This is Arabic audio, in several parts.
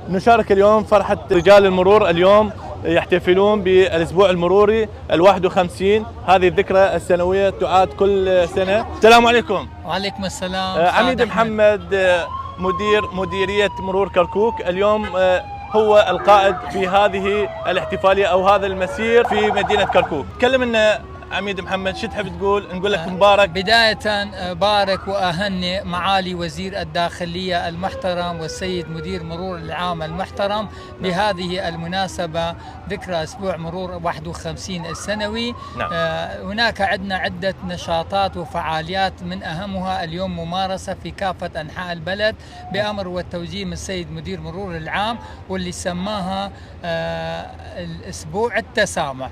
نشارك اليوم فرحة رجال المرور. اليوم يحتفلون بالأسبوع المروري ال51. هذه الذكرى السنوية تعاد كل سنة. السلام عليكم. وعليكم السلام. عميد محمد مديرية مرور كركوك اليوم هو القائد في هذه الاحتفالية أو هذا المسير في مدينة كركوك. كلمنا عميد محمد، شو تحب تقول؟ نقول لك مبارك. بداية بارك وأهنئ معالي وزير الداخلية المحترم والسيد مدير مرور العام المحترم بهذه المناسبة، ذكرى أسبوع مرور 51 السنوي. نعم. هناك عندنا عدة نشاطات وفعاليات، من أهمها اليوم ممارسة في كافة أنحاء البلد بأمر والتوجيه من السيد مدير مرور العام، واللي سماها الأسبوع التسامح.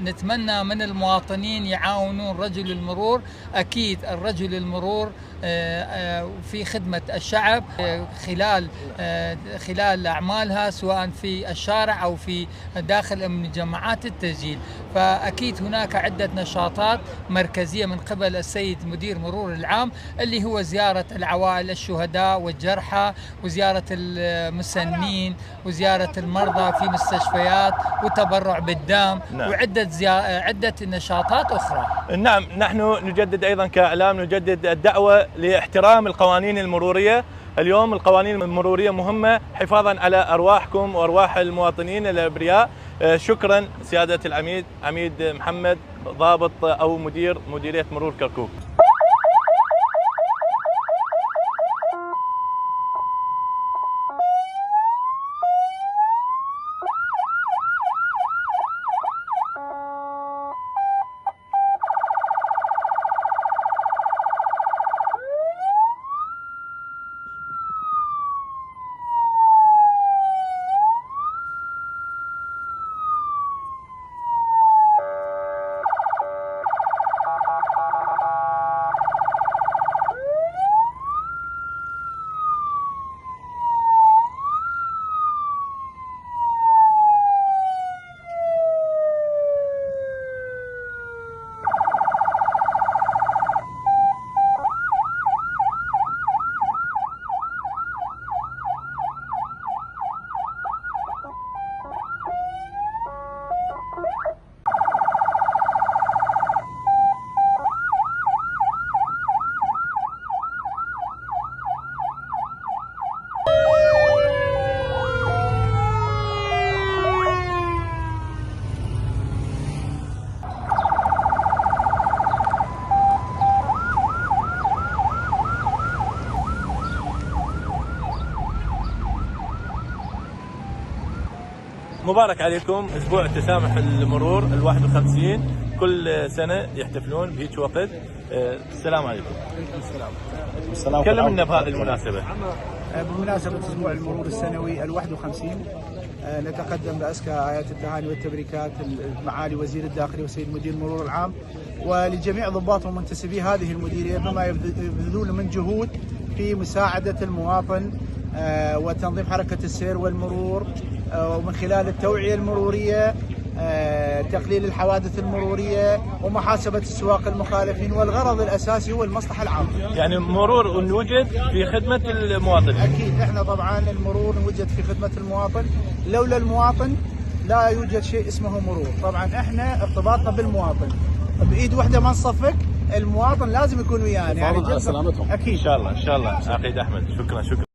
نتمنى من المواطنين يعاونون رجل المرور. أكيد الرجل المرور في خدمة الشعب خلال أعمالها، سواء في الشارع أو في داخل من جماعات التسجيل. فأكيد هناك عدة نشاطات مركزية من قبل السيد مدير مرور العام، اللي هو زيارة العوائل الشهداء والجرحى، وزيارة المسنين، وزيارة المرضى في مستشفيات، وتبرع بالدم. نعم. وعدة نشاطات أخرى. نعم، نحن نجدد أيضا كإعلام نجدد الدعوة لاحترام القوانين المرورية. اليوم القوانين المرورية مهمة حفاظا على أرواحكم وأرواح المواطنين الأبرياء. شكرا سيادة العميد، عميد محمد، ضابط أو مديرية مرور كركوك. مبارك عليكم أسبوع تسامح المرور ال51. كل سنة يحتفلون بهيك وقت. السلام عليكم. السلام. كلمنا بهذه المناسبة. بمناسبة أسبوع المرور السنوي ال51، نتقدم بأزكى آيات التهاني والتبريكات لمعالي وزير الداخلية وسيد مدير المرور العام، ولجميع ضباط ومنتسبي هذه المديرية بما يبذلون من جهود في مساعدة المواطن وتنظيم حركة السير والمرور، ومن خلال التوعية المرورية، تقليل الحوادث المرورية، ومحاسبة السواق المخالفين. والغرض الأساسي هو المصلحة العامة. يعني مرور نوجد في خدمة المواطن. أكيد احنا طبعا المرور نوجد في خدمة المواطن. لولا المواطن لا يوجد شيء اسمه مرور. طبعا احنا ارتباطنا بالمواطن، بإيد واحدة ما نصفق، المواطن لازم يكون ويانا. يعني سلامتهم. أكيد. إن شاء الله عقيد أحمد. شكرا.